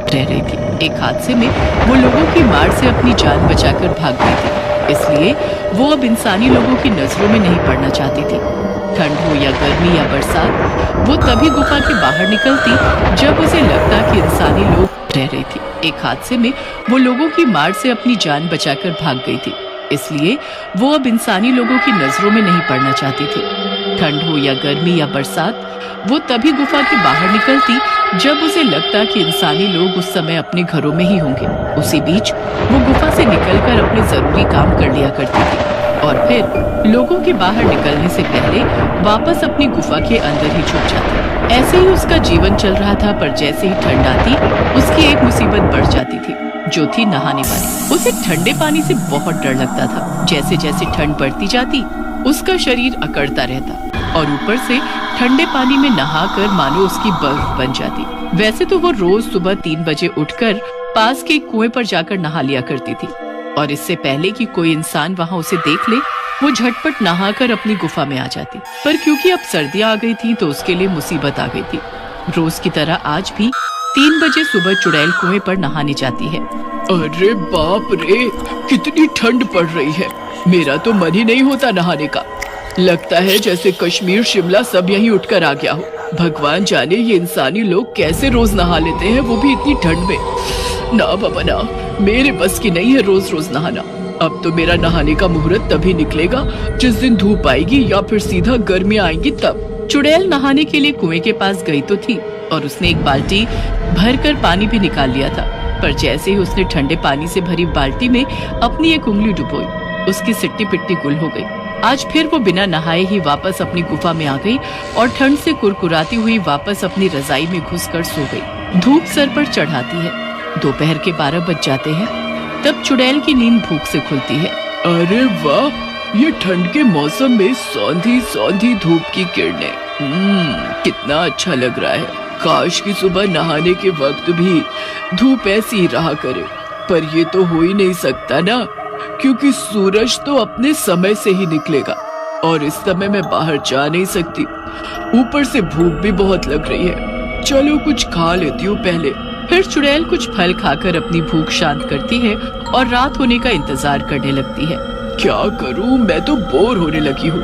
रह रही थी। एक हादसे में वो लोगों की मार से अपनी जान बचाकर भाग गई थी, इसलिए वो अब इंसानी लोगों की नजरों में नहीं पड़ना चाहती थी। ठंड हो या गर्मी या बरसात, वो तभी गुफा के बाहर निकलती जब उसे लगता कि इंसानी लोग रह रही थी। एक हादसे में वो लोगों की मार से अपनी जान बचाकर भाग गई थी, इसलिए वो अब इंसानी लोगों की नजरों में नहीं पड़ना चाहती थी। ठंड हो या गर्मी या बरसात, वो तभी गुफा के बाहर निकलती जब उसे लगता कि इंसानी लोग उस समय अपने घरों में ही होंगे। उसी बीच वो गुफा से निकलकर अपने जरूरी काम कर लिया करती थी और फिर लोगों के बाहर निकलने से पहले वापस अपनी गुफा के अंदर ही छुप जाती। ऐसे ही उसका जीवन चल रहा था, पर जैसे ही ठंड आती उसकी एक मुसीबत बढ़ जाती थी, जो थी नहाने वाली। उसे ठंडे पानी से बहुत डर लगता था। जैसे जैसे ठंड बढ़ती जाती उसका शरीर अकड़ता रहता और ऊपर से ठंडे पानी में नहाकर मानो उसकी बर्फ बन जाती। वैसे तो वो रोज सुबह 3 बजे उठकर पास के कुएं पर जाकर नहा लिया करती थी और इससे पहले कि कोई इंसान वहां उसे देख ले, वो झटपट नहाकर अपनी गुफा में आ जाती। पर क्योंकि अब सर्दियां आ गई थी तो उसके लिए मुसीबत आ गई थी। रोज की तरह आज भी 3 बजे सुबह चुड़ैल कुएं पर नहाने जाती है। अरे बाप रे, कितनी ठंड पड़ रही है। मेरा तो मन ही नहीं होता नहाने का। लगता है जैसे कश्मीर शिमला सब यहीं उठकर आ गया हो। भगवान जाने ये इंसानी लोग कैसे रोज नहा लेते हैं, वो भी इतनी ठंड में। ना बाबा ना, मेरे बस की नहीं है रोज रोज नहाना। अब तो मेरा नहाने का मुहूर्त तभी निकलेगा जिस दिन धूप आएगी या फिर सीधा गर्मियाँ आएंगी तब। चुड़ैल नहाने के लिए कुएं के पास गई तो थी और उसने एक बाल्टी भरकर पानी भी निकाल लिया था, पर जैसे ही उसने ठंडे पानी से भरी बाल्टी में अपनी एक उंगली डुबोई, उसकी सिट्टी पिट्टी गुल हो गई। आज फिर वो बिना नहाए ही वापस अपनी गुफा में आ गई और ठंड से कुरकुराती हुई वापस अपनी रजाई में घुसकर सो गई। धूप सर पर चढ़ाती है। दोपहर के 12 बज जाते हैं, तब चुड़ैल की नींद भूख से खुलती है। अरे वाह, ये ठंड के मौसम में सौंधी सौंधी धूप की किरणें, कितना अच्छा लग रहा है। काश की सुबह नहाने के वक्त भी धूप ऐसी ही रहा करे, पर ये तो हो ही नहीं सकता ना, क्योंकि सूरज तो अपने समय से ही निकलेगा और इस समय मैं बाहर जा नहीं सकती। ऊपर से भूख भी बहुत लग रही है। चलो कुछ खा लेती हूँ पहले। फिर चुड़ैल कुछ फल खाकर अपनी भूख शांत करती है और रात होने का इंतजार करने लगती है। क्या करूँ, मैं तो बोर होने लगी हूँ।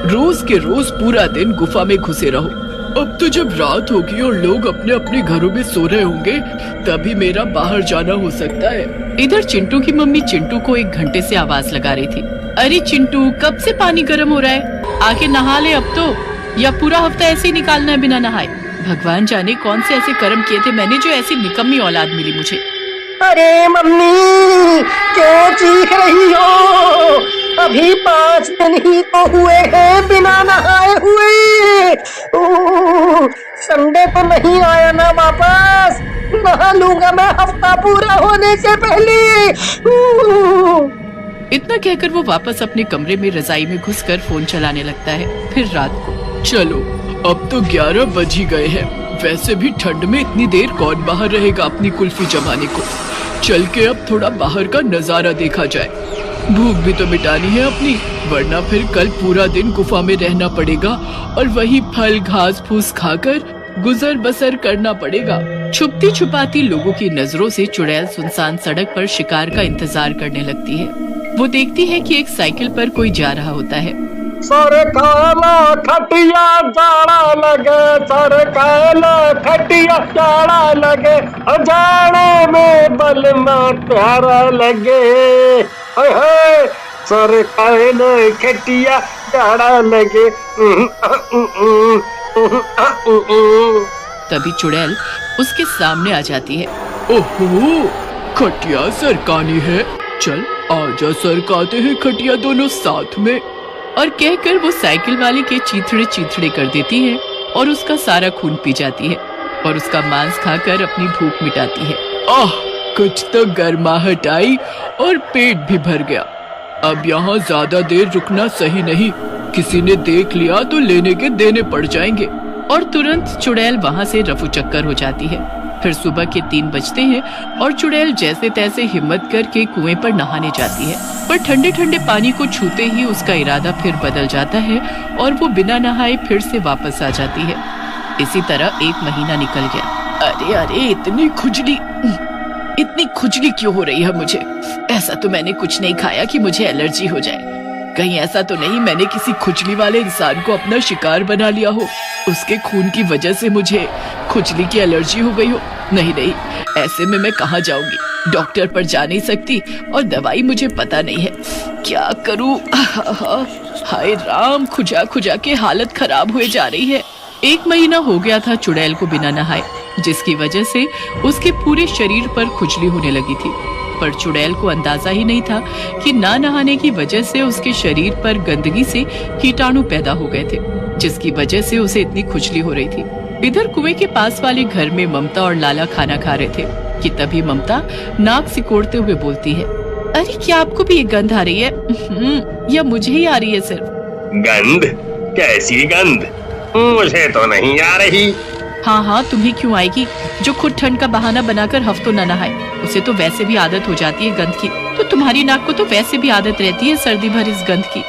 रोज के रोज पूरा दिन गुफा में घुसे रहो। अब तो जब रात होगी और लोग अपने अपने घरों में सो रहे होंगे, तभी मेरा बाहर जाना हो सकता है। इधर चिंटू की मम्मी चिंटू को 1 घंटे से आवाज लगा रही थी। अरे चिंटू, कब से पानी गर्म हो रहा है, आके नहा ले अब तो, या पूरा हफ्ता ऐसे ही निकालना है बिना नहाए। भगवान जाने कौन से ऐसे कर्म किए थे मैंने जो ऐसी निकम्मी औलाद मिली मुझे। अरे मम्मी, क्यों चीख रही हो? अभी 5 दिन ही तो हुए हैं बिना नहाए हुए। संडे तो नहीं आया ना वापस, नहा लूंगा मैं हफ्ता पूरा होने से पहले। इतना कहकर वो वापस अपने कमरे में रजाई में घुसकर फोन चलाने लगता है। फिर रात को, चलो अब तो 11 बज ही गए हैं। वैसे भी ठंड में इतनी देर कौन बाहर रहेगा अपनी कुल्फी जमाने को। चल के अब थोड़ा बाहर का नजारा देखा जाए। भूख भी तो मिटानी है अपनी, वरना फिर कल पूरा दिन गुफा में रहना पड़ेगा और वही फल घास फूस खाकर गुजर बसर करना पड़ेगा। छुपती छुपाती लोगों की नजरों से चुड़ैल सुनसान सड़क पर शिकार का इंतजार करने लगती है। वो देखती है कि एक साइकिल पर कोई जा रहा होता है। सर काला खटिया जाड़ा लगे, सर काला खटिया जाड़ा लगे, जाड़े में बलमा प्यारा लगे। हाय हाय, सर काला खटिया जाड़ा लगे। तभी चुड़ैल उसके सामने आ जाती है। ओहो, खटिया सरकानी है। चल आजा सरकाते हैं खटिया दोनों साथ में। और कहकर वो साइकिल वाले के चीथड़े चीथड़े कर देती है और उसका सारा खून पी जाती है और उसका मांस खाकर अपनी भूख मिटाती है। आह, कुछ तो गर्माहट आई और पेट भी भर गया। अब यहाँ ज्यादा देर रुकना सही नहीं, किसी ने देख लिया तो लेने के देने पड़ जाएंगे। और तुरंत चुड़ैल वहाँ से रफू चक्कर हो जाती है। फिर सुबह के 3 बजते हैं और चुड़ैल जैसे तैसे हिम्मत करके कुएं पर नहाने जाती है, पर ठंडे ठंडे पानी को छूते ही उसका इरादा फिर बदल जाता है और वो बिना नहाए फिर से वापस आ जाती है। इसी तरह 1 महीना निकल गया। अरे अरे, इतनी खुजली क्यों हो रही है मुझे? ऐसा तो मैंने कुछ नहीं खाया कि मुझे एलर्जी हो जाए। कहीं ऐसा तो नहीं मैंने किसी खुजली वाले इंसान को अपना शिकार बना लिया हो, उसके खून की वजह से मुझे खुजली की एलर्जी हो गई हो? नहीं नहीं, ऐसे में मैं कहाँ जाऊंगी? डॉक्टर पर जा नहीं सकती और दवाई मुझे पता नहीं है, क्या करूं? हाय राम, खुजा खुजा के हालत खराब हुए जा रही है। 1 महीना हो गया था चुड़ैल को बिना नहाए, जिसकी वजह से उसके पूरे शरीर पर खुजली होने लगी थी। पर चुड़ैल को अंदाजा ही नहीं था कि ना नहाने की वजह से उसके शरीर पर गंदगी से कीटाणु पैदा हो गए थे, जिसकी वजह से उसे इतनी खुजली हो रही थी। इधर कुएं के पास वाले घर में ममता और लाला खाना खा रहे थे कि तभी ममता नाक सिकोड़ते हुए बोलती है, अरे क्या आपको भी ये गंध आ रही है? या मुझे ही आ रही है सिर्फ? गंध? कैसी गंध? मुझे तो नहीं आ रही। हाँ, तुम्हें क्यों आएगी? जो खुद ठंड का बहाना बनाकर हफ्तों न नहाए, उसे तो वैसे भी आदत हो जाती है गंध की। तो तुम्हारी नाक को तो वैसे भी आदत रहती है सर्दी भर इस गंध की।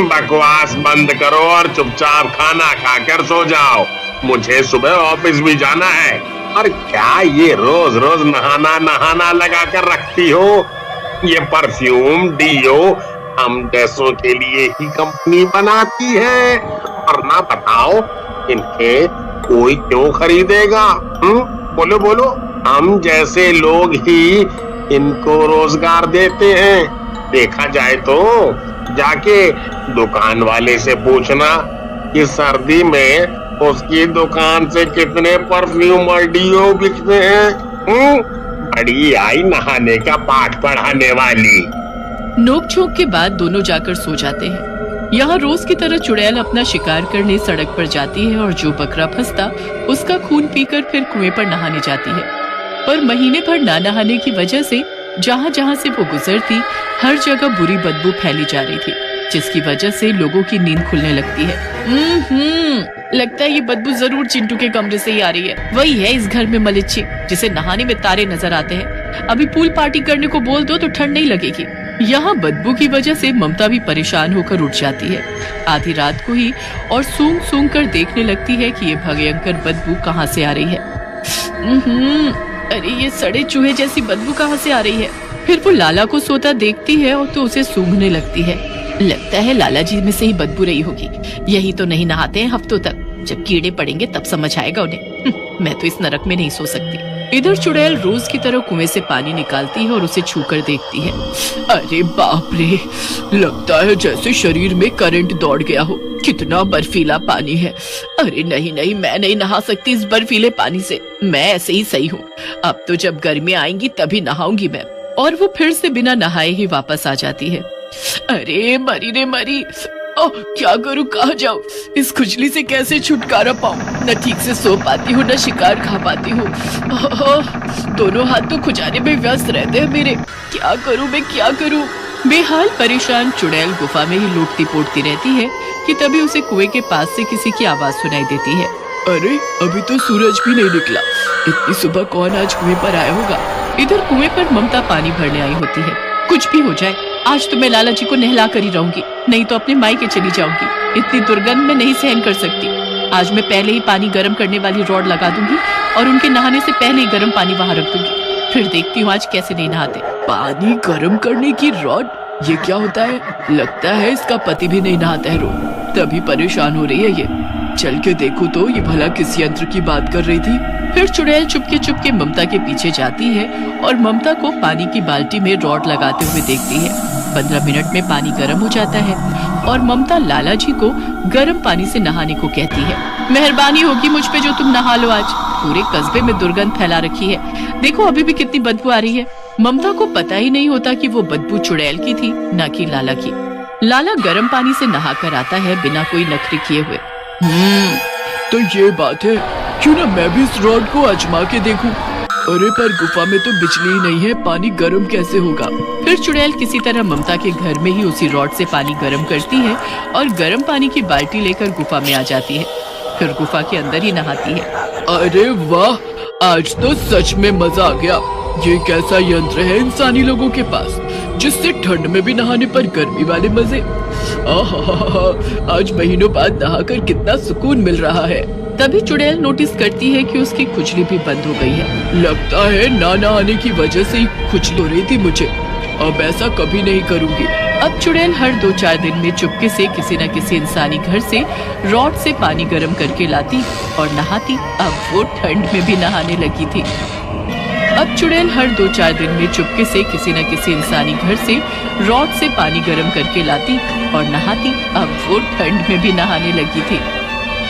बकवास बंद करो और चुपचाप खाना खाकर सो जाओ। मुझे सुबह ऑफिस भी जाना है। और क्या ये रोज रोज नहाना लगा कर रखती हो? ये परफ्यूम डियो हम जैसों के लिए ही कंपनी बनाती है, और ना बताओ इनके कोई क्यों खरीदेगा? बोलो बोलो, हम जैसे लोग ही इनको रोजगार देते हैं। देखा जाए तो जाके दुकान वाले से पूछना कि सर्दी में उसकी दुकान से कितने परफ्यूम और डियो बिकते हैं। बड़ी आई नहाने का पाठ पढ़ाने वाली। नोक-झोंक के बाद दोनों जाकर सो जाते हैं। यहाँ रोज की तरह चुड़ैल अपना शिकार करने सड़क पर जाती है और जो बकरा फंसता उसका खून पीकर फिर कुएं पर नहाने जाती है। पर महीने भर ना नहाने की वजह से जहाँ जहाँ से वो गुजरती हर जगह बुरी बदबू फैली जा रही थी, जिसकी वजह से लोगों की नींद खुलने लगती है। लगता है ये बदबू जरूर चिंटू के कमरे से ही आ रही है। वही है इस घर में मलिच्छी, जिसे नहाने में तारे नजर आते हैं। अभी पूल पार्टी करने को बोल दो तो ठंड नहीं लगेगी। यहाँ बदबू की वजह से ममता भी परेशान होकर उठ जाती है आधी रात को ही, और सूंघ सूंघ कर देखने लगती है कि ये भयंकर बदबू कहाँ से आ रही है। अरे ये सड़े चूहे जैसी बदबू कहाँ से आ रही है? फिर वो लाला को सोता देखती है और तो उसे सूंघने लगती है। लगता है लाला जी में से ही बदबू रही होगी। यही तो नहीं नहाते हैं हफ्तों तक, जब कीड़े पड़ेंगे तब समझ आएगा उन्हें। मैं तो इस नरक में नहीं सो सकती। इधर चुड़ैल रोज की तरह कुएं से पानी निकालती है और उसे छूकर देखती है। अरे बाप रे, लगता है जैसे शरीर में करंट दौड़ गया हो। कितना बर्फीला पानी है। अरे नहीं नहीं, मैं नहीं नहा सकती इस बर्फीले पानी से। मैं ऐसे ही सही हूँ। अब तो जब गर्मी आएंगी तभी नहाऊंगी मैं। और वो फिर से बिना नहाए ही वापस आ जाती है। अरे मरी रे मरी, क्या करूं, कहाँ जाऊं? इस खुजली से कैसे छुटकारा पाऊं? न ठीक से सो पाती हूँ, न शिकार खा पाती हूँ। दोनों हाथ तो खुजाने में व्यस्त रहते हैं मेरे। क्या करूं मैं, क्या करूं? बेहाल परेशान चुड़ैल गुफा में ही लूटती पोटती रहती है कि तभी उसे कुएं के पास से किसी की आवाज सुनाई देती है। अरे अभी तो सूरज भी नहीं निकला। इतनी सुबह कौन आज कुएं पर आया होगा? इधर कुएं पर ममता पानी भरने आई होती है। कुछ भी हो जाए, आज तो मैं लाला जी को नहला कर ही रहूंगी, नहीं तो अपने मायके चली जाऊंगी। इतनी दुर्गंध मैं नहीं सहन कर सकती। आज मैं पहले ही पानी गर्म करने वाली रॉड लगा दूंगी और उनके नहाने से पहले ही गर्म पानी वहां रख दूंगी। फिर देखती हूँ आज कैसे नहीं नहाते। पानी गर्म करने की रॉड? ये क्या होता है? लगता है इसका पति भी नहीं नहाता है रोज, तभी परेशान हो रही है ये। चल के देखूं तो ये भला किस यंत्र की बात कर रही थी। फिर चुड़ैल चुपके ममता के पीछे जाती है और ममता को पानी की बाल्टी में रॉड लगाते हुए देखती है। 15 मिनट में पानी गर्म हो जाता है और ममता लाला जी को गर्म पानी से नहाने को कहती है। मेहरबानी होगी मुझ पे जो तुम नहा लो आज। पूरे कस्बे में दुर्गंध फैला रखी है। देखो अभी भी कितनी बदबू आ रही है। ममता को पता ही नहीं होता कि वो बदबू चुड़ैल की थी, न कि लाला की। लाला गर्म पानी से नहा कर आता है बिना कोई नखरे किए हुए। तो ये बात है, क्यों ना मैं भी इस रॉड को आजमा के देखूं। अरे पर गुफा में तो बिजली ही नहीं है, पानी गर्म कैसे होगा? फिर चुड़ैल किसी तरह ममता के घर में ही उसी रॉड से पानी गर्म करती है और गर्म पानी की बाल्टी लेकर गुफा में आ जाती है। फिर गुफा के अंदर ही नहाती है। अरे वाह, आज तो सच में मजा आ गया। ये कैसा यंत्र है इंसानी लोगों के पास जिससे ठंड में भी नहाने पर गर्मी वाले मजे। आहा, आज महीनों बाद नहाकर कितना सुकून मिल रहा है। तभी चुड़ैल नोटिस करती है कि उसकी खुजली भी बंद हो गई है। लगता है ना नहाने की वजह से ही खुजली हो रही थी मुझे। अब ऐसा कभी नहीं करूँगी। अब चुड़ैल हर 2-4 दिन में चुपके से किसी न किसी इंसानी घर से रॉड से पानी गर्म करके लाती और नहाती। अब वो ठंड में भी नहाने लगी थी। अब चुड़ैल हर 2-4 दिन में चुपके से किसी न किसी इंसानी घर से रॉड से पानी गर्म करके लाती और नहाती। अब वो ठंड में भी नहाने लगी थी।